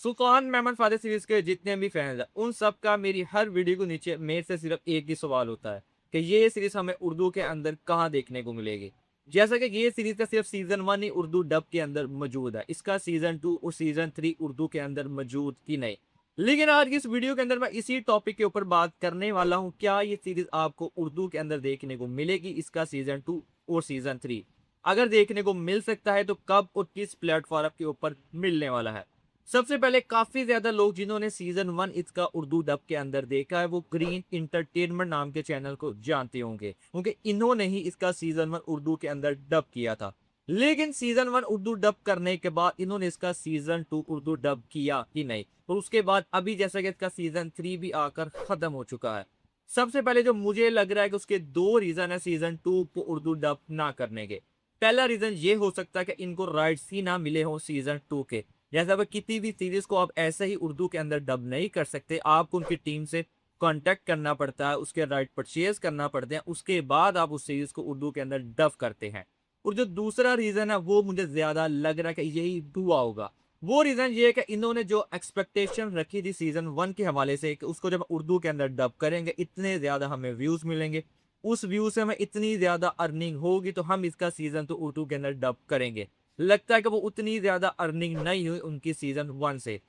सुल्तान Mehmed Fateh series के जितने भी फैंस हैं उन सब का मेरी हर वीडियो को नीचे मेरे से सिर्फ एक ही सवाल होता है कि ये सीरीज हमें उर्दू के अंदर कहाँ देखने को मिलेगी। जैसा कि ये सीरीज का सिर्फ सीजन 1 ही उर्दू डब के अंदर मौजूद है, इसका सीजन 2 और सीजन 3 उर्दू के अंदर मौजूद ही नहीं। लेकिन आज की इस वीडियो के अंदर मैं इसी टॉपिक के ऊपर बात करने वाला हूँ, क्या ये सीरीज आपको उर्दू के अंदर देखने को मिलेगी, इसका सीजन 2 और सीजन 3 अगर देखने को मिल सकता है तो कब और किस प्लेटफॉर्म के ऊपर मिलने वाला है। सबसे पहले काफी ज्यादा लोग जिन्होंने सीजन 1 इसका उर्दू डब के अंदर देखा है वो ग्रीन इंटरटेनमेंट नाम के चैनल को जानते होंगे, क्योंकि इन्होंने ही इसका सीजन 1 उर्दू के अंदर डब किया था। लेकिन सीजन 1 उर्दू डब करने के बाद इन्होंने इसका सीजन 2 उर्दू डब किया ही नहीं, और उसके बाद अभी जैसा कि इसका सीजन 3 भी आकर खत्म हो चुका है। सबसे पहले जो मुझे लग रहा है कि उसके दो रीजन है सीजन 2 को उर्दू डब ना करने के। पहला रीजन ये हो सकता है कि इनको राइट्स ही ना मिले हो सीजन 2 के। जैसा वह किसी भी सीरीज को आप ऐसे ही उर्दू के अंदर डब नहीं कर सकते, आपको उनकी टीम से कांटेक्ट करना पड़ता है, उसके राइट परचेज करना पड़ते हैं, उसके बाद आप उस सीरीज को उर्दू के अंदर डब करते हैं। और जो दूसरा रीजन है वो मुझे ज्यादा लग रहा है कि यही हुआ होगा। वो रीजन ये है कि इन्होंने जो एक्सपेक्टेशन रखी थी सीजन 1 के हवाले से कि उसको जब उर्दू के अंदर डब करेंगे इतने ज्यादा हमें व्यूज मिलेंगे, उस व्यू से हमें इतनी ज्यादा अर्निंग होगी तो हम इसका सीजन 2 उर्दू के अंदर डब करेंगे। लगता है कि वो उतनी ज्यादा अर्निंग नहीं हुई उनकी सीजन 1 से।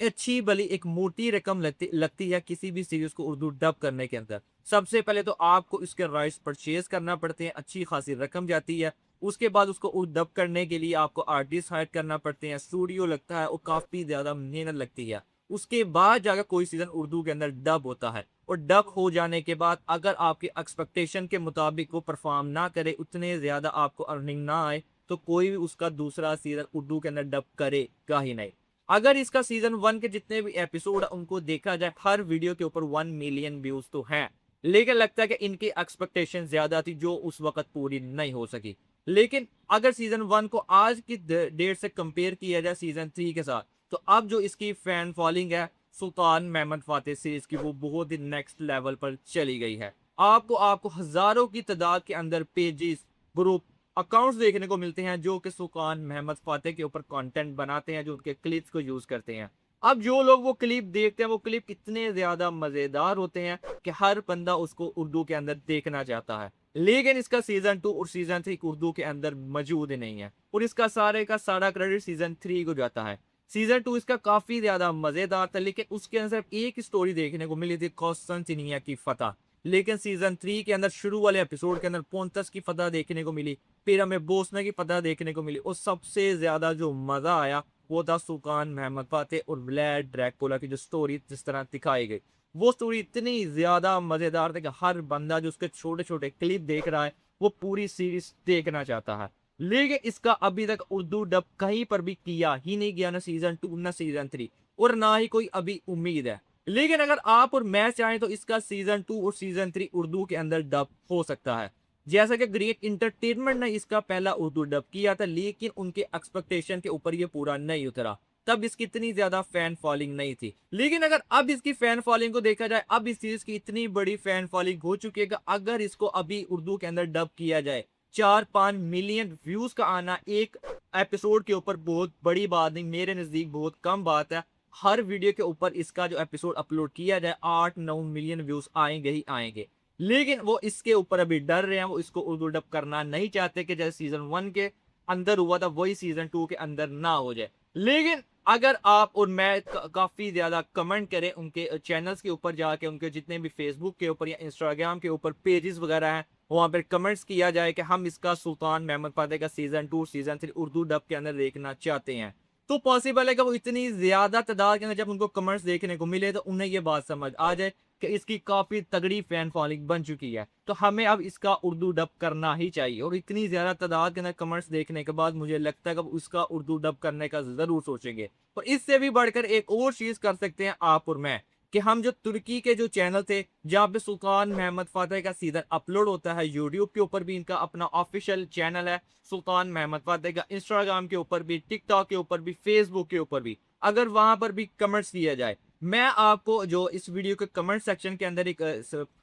अच्छी भली एक मोटी रकम लगती है किसी भी सीरीज को उर्दू डब करने के अंदर। सबसे पहले तो आपको इसके राइट्स परचेज करना पड़ते हैं, अच्छी खासी रकम जाती है। उसके बाद उसको डब करने के लिए आपको आर्टिस्ट हायर करना पड़ते हैं, स्टूडियो लगता है और काफी ज्यादा मेहनत लगती है। उसके बाद जाकर कोई सीजन उर्दू के अंदर डब होता है, और डब हो जाने के बाद अगर आपके एक्सपेक्टेशन के मुताबिक वो परफॉर्म ना करे, उतने ज्यादा आपको अर्निंग ना आए, तो कोई भी उसका दूसरा सीजन उर्दू के अंदर डब करेगा ही नहीं। अगर इसका सीजन 1 के जितने भी एपिसोड उनको देखा जाए, हर वीडियो के ऊपर 1 मिलियन व्यूज तो हैं, लेकिन लगता है कि इनकी एक्सपेक्टेशन ज्यादा थी जो उस वक्त पूरी नहीं हो सकी। लेकिन अगर सीजन 1 को आज की डेट से कंपेयर किया जाए सीजन 3 के साथ, तो अब जो इसकी फैन फॉलोइंग है सुल्तान मेहमद फातेह सीरीज की, वो बहुत ही नेक्स्ट लेवल पर चली गई है। आपको हजारों की तादाद के अंदर पेजेस, ग्रुप, अकाउंट्स देखने को मिलते हैं जो कि सुल्तान मेहमद फातेह के ऊपर कंटेंट बनाते हैं, जो उनके क्लिप्स को यूज करते हैं। अब जो लोग वो क्लिप देखते हैं वो क्लिप इतने ज्यादा मजेदार होते हैं कि हर बंदा उसको उर्दू के अंदर देखना चाहता है। लेकिन इसका सीजन 2 और सीजन 3 उर्दू के अंदर मौजूद नहीं है, और इसका सारे का सारा क्रेडिट सीजन 3 को जाता है। सीजन 2 इसका काफी ज्यादा मजेदार था, लेकिन उसके अंदर सिर्फ एक स्टोरी देखने को मिली थी, कौसतंतीनिया की फतह। लेकिन सीजन 3 के अंदर शुरू वाले एपिसोड के अंदर पोंतस की फतह देखने को मिली, फिर हमें बोस्ना की फतह देखने को मिली, और सबसे ज्यादा जो मजा आया वो था सुल्तान मेहमद फातेह और व्लाद ड्रैकुला की जो स्टोरी जिस तरह दिखाई गई। वो स्टोरी इतनी ज्यादा मजेदार थी कि हर बंदा जो उसके छोटे छोटे क्लिप देख रहा है वो पूरी सीरीज देखना चाहता है। लेकिन इसका अभी तक उर्दू डब कहीं पर भी किया ही नहीं गया, ना सीजन 2 ना सीजन 3, और ना ही कोई अभी उम्मीद है। लेकिन अगर आप और मैं चाहें तो इसका सीजन 2 और सीजन 3 उर्दू के अंदर डब हो सकता है। जैसा कि ग्रेट इंटरटेनमेंट ने इसका पहला उर्दू डब किया था, लेकिन उनके एक्सपेक्टेशन के ऊपर ये पूरा नहीं उतरा, तब इसकी इतनी ज्यादा फैन फॉलोइंग नहीं थी। लेकिन अगर अब इसकी फैन फॉलोइंग को देखा जाए, अब इस सीरीज की इतनी बड़ी फैन फॉलोइंग हो चुकी है कि अगर इसको अभी उर्दू के अंदर डब किया जाए, 4-5 मिलियन व्यूज का आना एक एपिसोड के ऊपर बहुत बड़ी बात नहीं, मेरे नजदीक बहुत कम बात है। हर वीडियो के ऊपर इसका जो एपिसोड अपलोड किया जाए 8-9 मिलियन व्यूज आएंगे ही आएंगे। लेकिन वो इसके ऊपर अभी डर रहे हैं, वो इसको उर्दू डब करना नहीं चाहते कि जैसे सीजन 1 के अंदर हुआ था वही सीजन 2 के अंदर ना हो जाए। लेकिन अगर आप और मैं काफी ज्यादा कमेंट करें उनके चैनल्स के ऊपर जाके, उनके जितने भी फेसबुक के ऊपर या इंस्टाग्राम के ऊपर पेजेस वगैरह हैं, वहां पर कमेंट्स किया जाए कि हम इसका सुल्तान मेहमद फातेह का सीजन 2 सीजन 3 उर्दू डब के अंदर देखना चाहते हैं, तो पॉसिबल है कि वो इतनी ज्यादा तादाद के अंदर जब उनको कमेंट्स देखने को मिले तो उन्हें ये बात समझ आ जाए कि इसकी काफी तगड़ी फैन फॉलोइंग बन चुकी है, तो हमें अब इसका उर्दू डब करना ही चाहिए। और इतनी ज्यादा तादाद के अंदर कमेंट्स देखने के बाद मुझे लगता है कि उसका उर्दू डब करने का जरूर सोचेंगे। और इससे भी बढ़कर एक और चीज कर सकते हैं आप और मैं, कि हम जो तुर्की के जो चैनल थे जहाँ पे सुल्तान मेहमद फातेह का सीजन अपलोड होता है, यूट्यूब के ऊपर भी इनका अपना ऑफिशियल चैनल है सुल्तान मेहमद फातेह का, इंस्टाग्राम के ऊपर भी, टिकटॉक के ऊपर भी, फेसबुक के ऊपर भी, अगर वहां पर भी कमेंट्स दिया जाए, मैं आपको जो इस वीडियो के कमेंट सेक्शन के अंदर एक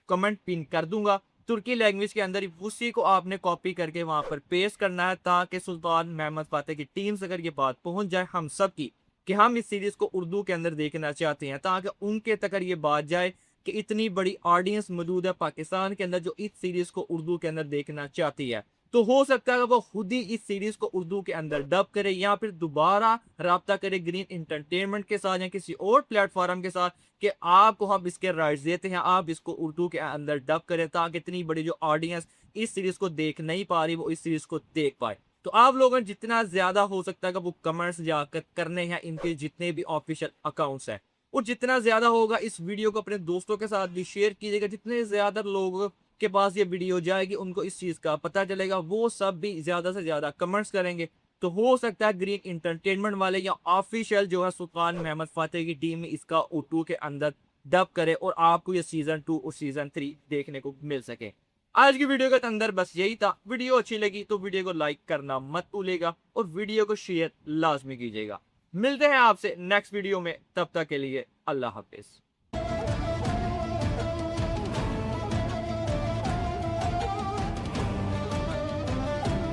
कमेंट पिन कर दूंगा तुर्की लैंग्वेज के अंदर, उसी को आपने कॉपी करके वहां पर पेस्ट करना है, ताकि सुल्तान मेहमद फातेह की टीम से अगर ये बात पहुंच जाए हम सब की, कि हम इस सीरीज को उर्दू के अंदर देखना चाहते हैं, ताकि उनके तक ये बात जाए कि इतनी बड़ी ऑडियंस मौजूद है पाकिस्तान के अंदर जो इस सीरीज को उर्दू के अंदर देखना चाहती है। तो हो सकता है कि वो खुद ही इस सीरीज को उर्दू के अंदर डब करे, या फिर दोबारा राब्ता करे ग्रीन एंटरटेनमेंट के साथ या किसी और प्लेटफॉर्म के साथ कि आपको हम इसके राइट्स देते हैं, आप इसको उर्दू के अंदर डब करें, ताकि इतनी बड़ी जो ऑडियंस इस सीरीज को देख नहीं पा रही वो इस सीरीज को देख पाए। तो आप लोगों ने जितना ज्यादा हो सकता है कि वो कमेंट्स जाकर करने हैं इनके जितने भी ऑफिशियल अकाउंट्स हैं, और जितना ज्यादा होगा इस वीडियो को अपने दोस्तों के साथ भी शेयर कीजिएगा। जितने ज्यादा लोगों के पास ये वीडियो जाएगी उनको इस चीज का पता चलेगा, वो सब भी ज्यादा से ज्यादा कमेंट्स करेंगे। तो हो सकता है ग्रीन इंटरटेनमेंट वाले या ऑफिशियल जो है सुल्तान महमद फातेह की टीम में इसका O2 के अंदर डब करे और आपको ये सीजन 2 और सीजन 3 देखने को मिल सके। आज की वीडियो के अंदर बस यही था। वीडियो अच्छी लगी तो वीडियो को लाइक करना मत भूलिएगा और वीडियो को शेयर लाजमी कीजिएगा। मिलते हैं आपसे नेक्स्ट वीडियो में, तब तक के लिए अल्लाह हाफिज।